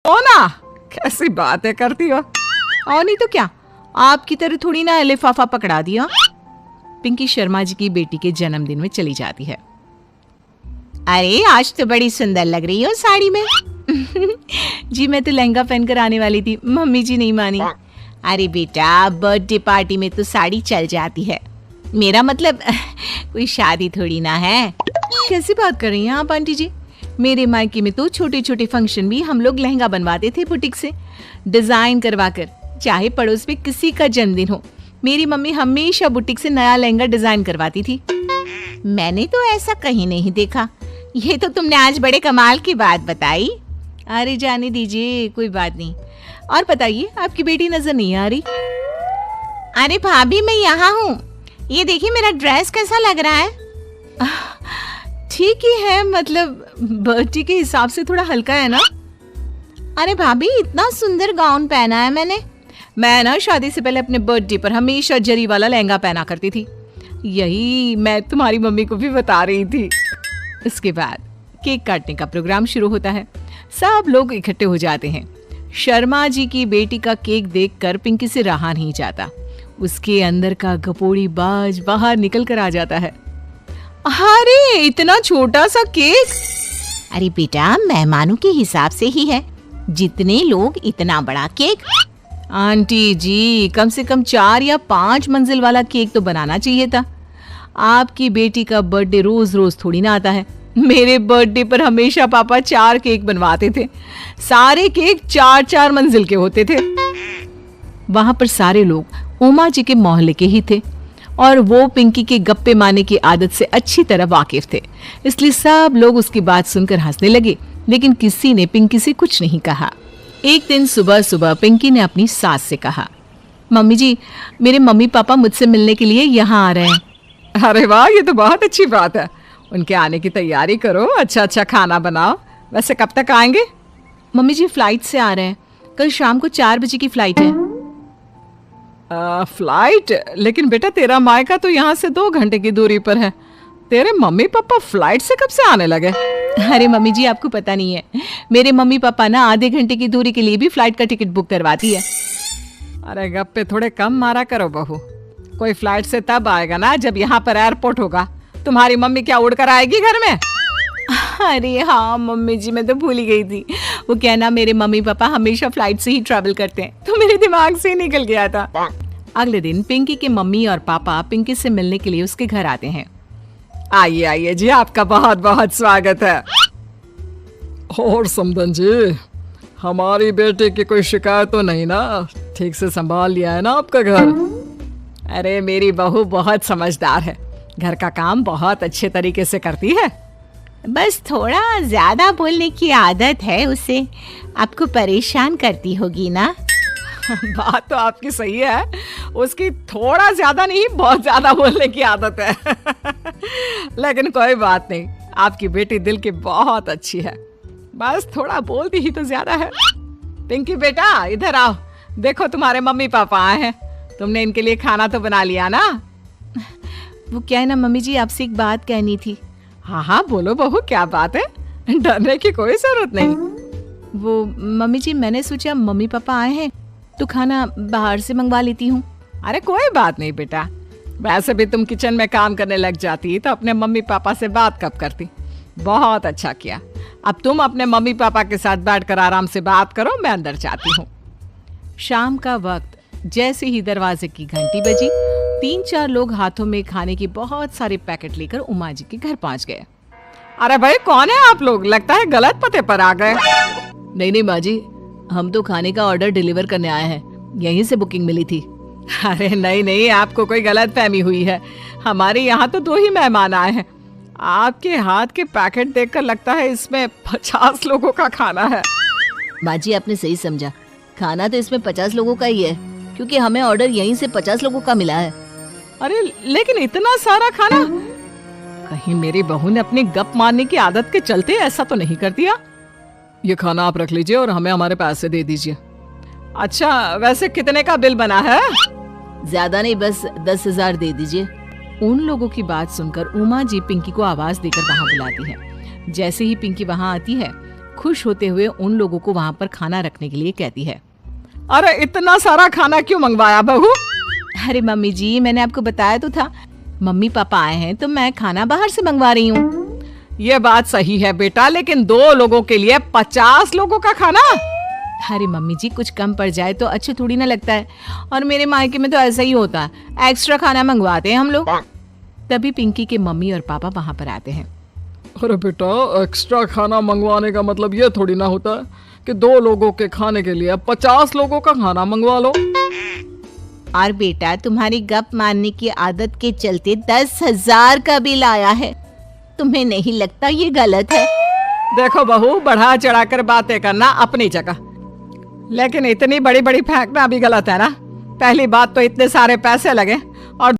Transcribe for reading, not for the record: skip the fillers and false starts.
ओ ना, कैसी बातें करती हो। और नहीं तो क्या, आपकी तरह थोड़ी ना लिफाफा पकड़ा दिया। पिंकी शर्मा जी की बेटी के जन्मदिन में चली जाती है। अरे आज तो बड़ी सुंदर लग रही हो साड़ी में। जी मैं तो लहंगा पहनकर आने वाली थी, मम्मी जी नहीं मानी। अरे बेटा, बर्थडे पार्टी में तो साड़ी चल जाती है, मेरा मतलब कोई शादी थोड़ी ना है। कैसी बात कर रही हैं आप आंटी जी? मेरे मायके में तो छोटे छोटे फंक्शन भी हम लोग लहंगा बनवाते थे बुटीक से डिजाइन करवा कर, चाहे पड़ोस में किसी का जन्मदिन हो। मेरी मम्मी हमेशा बुटीक से नया लहंगा डिजाइन करवाती थी। मैंने तो ऐसा कहीं नहीं देखा, ये तो तुमने आज बड़े कमाल की बात बताई। अरे जाने दीजिए, कोई बात नहीं। और बताइए, आपकी बेटी नजर नहीं आ रही? अरे भाभी मैं यहाँ हूँ, ये देखिए मेरा ड्रेस कैसा लग रहा है? ठीक ही है, मतलब बर्थडे के हिसाब से थोड़ा हल्का है ना। अरे भाभी इतना सुंदर गाउन पहना है मैंने। मैं ना शादी से पहले अपने बर्थडे पर हमेशा जरी वाला लहंगा पहना करती थी, यही मैं तुम्हारी मम्मी को भी बता रही थी। इसके बाद केक काटने का प्रोग्राम शुरू होता है। सब लोग इकट्ठे हो जाते हैं। शर्मा जी की बेटी का केक देखकर पिंकी से रहा नहीं जाता। उसके अंदर का गपोड़ी बाज बाहर निकल कर आ जाता है। अरे इतना छोटा सा केक! अरे बेटा, मेहमानों के हिसाब से ही है, जितने लोग इतना बड़ा केक। आंटी जी, कम से कम 4 या 5 मंजिल वाला केक तो बनाना चाहिए था। आपकी बेटी का बर्थडे रोज रोज थोड़ी ना आता है। मेरे बर्थडे पर हमेशा पापा 4 केक बनवाते थे, सारे केक 4-4 मंजिल के होते थे। वहां पर सारे लोग उमा जी के मोहल्ले के ही थे और वो पिंकी के गप्पे मारने की आदत से अच्छी तरह वाकिफ थे, इसलिए सब लोग उसकी बात सुनकर हंसने लगे, लेकिन किसी ने पिंकी से कुछ नहीं कहा। एक दिन सुबह सुबह पिंकी ने अपनी सास से कहा, मम्मी जी, मेरे मम्मी पापा मुझसे मिलने के लिए यहाँ आ रहे हैं। अरे वाह, ये तो बहुत अच्छी बात है। उनके आने की तैयारी करो, अच्छा अच्छा खाना बनाओ। वैसे कब तक आएंगे? मम्मी जी फ्लाइट से आ रहे हैं, कल शाम को 4 बजे की फ्लाइट है। फ्लाइट? लेकिन बेटा तेरा मायका तो यहाँ से 2 घंटे की दूरी पर है। तेरे मम्मी पापा फ्लाइट से कब से आने लगे? अरे मम्मी जी, आपको पता नहीं है, मेरे मम्मी पापा ना आधे घंटे की दूरी के लिए भी फ्लाइट का टिकट बुक करवाती है। अरे गप्पे थोड़े कम मारा करो बहू। कोई फ्लाइट से तब आएगा ना जब यहाँ पर एयरपोर्ट होगा। तुम्हारी मम्मी क्या उड़कर आएगी घर में? अरे हाँ मम्मी जी, मैं तो भूल ही गई थी। वो क्या ना, मेरे मम्मी पापा हमेशा फ्लाइट से ही ट्रैवल करते हैं, तो मेरे दिमाग से ही निकल गया था। अगले दिन पिंकी के मम्मी और पापा पिंकी से मिलने के लिए उसके घर आते हैं। आइए आइए जी, आपका बहुत बहुत स्वागत है। और समदन जी, हमारी बेटे की कोई शिकायत तो नहीं ना? ठीक से संभाल लिया है ना आपका घर? अरे मेरी बहू बहुत समझदार है, घर का काम बहुत अच्छे तरीके से करती है। बस थोड़ा ज्यादा बोलने की आदत है उसे, आपको परेशान करती होगी ना? बात तो आपकी सही है, उसकी थोड़ा ज्यादा नहीं बहुत ज्यादा बोलने की आदत है। लेकिन कोई बात नहीं, आपकी बेटी दिल की बहुत अच्छी है, बस थोड़ा बोलती ही तो ज्यादा है। पिंकी बेटा इधर आओ, देखो तुम्हारे मम्मी पापा आए हैं। तुमने इनके लिए खाना तो बना लिया ना? वो क्या है ना मम्मी जी, आपसे एक बात कहनी थी। हाँ हाँ बोलो बहू, क्या बात है? डरने की कोई जरूरत नहीं। वो मम्मी जी, मैंने सोचा मम्मी पापा आए हैं तो खाना बाहर से मंगवा लेती हूँ। अरे कोई बात नहीं बेटा, वैसे भी तुम किचन में काम करने लग जाती तो अपने मम्मी पापा से बात कब करती। बहुत अच्छा किया, अब तुम अपने मम्मी पापा के साथ बैठकर आराम से बात करो, मैं अंदर जाती हूँ। शाम का वक्त, जैसे ही दरवाजे की घंटी बजी, 3-4 लोग हाथों में खाने के बहुत सारे पैकेट लेकर उमा जी के घर पहुंच गए। अरे भाई कौन है आप लोग? लगता है गलत पते पर आ गए। नहीं माँ जी, हम तो खाने का ऑर्डर डिलीवर करने आए हैं, यहीं से बुकिंग मिली थी। अरे नहीं, आपको कोई गलत फहमी हुई है। हमारे यहाँ तो 2 ही मेहमान आए हैं। आपके हाथ के पैकेट देखकर लगता है इसमें 50 लोगों का खाना है। माँ जी आपने सही समझा, खाना तो इसमें 50 लोगों का ही है, क्योंकि हमें ऑर्डर यहीं से 50 लोगों का मिला है। अरे लेकिन इतना सारा खाना, कहीं मेरी बहू ने अपनी गप मारने की आदत के चलते ऐसा तो नहीं कर दिया? ये खाना आप रख लीजिए और हमें हमारे पैसे दे दीजिए। अच्छा वैसे कितने का बिल बना है? ज्यादा नहीं, बस 10,000 दे दीजिए। उन लोगों की बात सुनकर उमा जी पिंकी को आवाज देकर वहाँ बुलाती है। जैसे ही पिंकी वहाँ आती है, खुश होते हुए उन लोगों को वहां पर खाना रखने के लिए कहती है। अरे इतना सारा खाना क्यों मंगवाया बहू? अरे मम्मी जी, मैंने आपको बताया तो था, मम्मी पापा आए हैं तो मैं खाना बाहर से मंगवा रही हूँ। ये बात सही है बेटा, लेकिन 2 लोगों के लिए 50 लोगों का खाना? अरे मम्मी जी, कुछ कम पड़ जाए तो अच्छा थोड़ी ना लगता है, और मेरे मायके में तो ऐसा ही होता है, एक्स्ट्रा खाना मंगवाते हैं हम लोग। तभी पिंकी के मम्मी और पापा वहां पर आते हैं। अरे बेटा, एक्स्ट्रा खाना मंगवाने का मतलब ये थोड़ी ना होता है कि 2 लोगों के खाने के लिए 50 लोगों का खाना मंगवा लो। और बेटा, तुम्हारी गप मारने की आदत के चलते 10,000 का बिल आया है। तुम्हें नहीं लगता ये गलत है? देखो बहू, बढ़ा चढ़ाकर बातें करना अपनी जगह, लेकिन इतनी बड़ी बड़ी फेंकना भी गलत है ना। पहली बात तो इतने सारे पैसे लगे,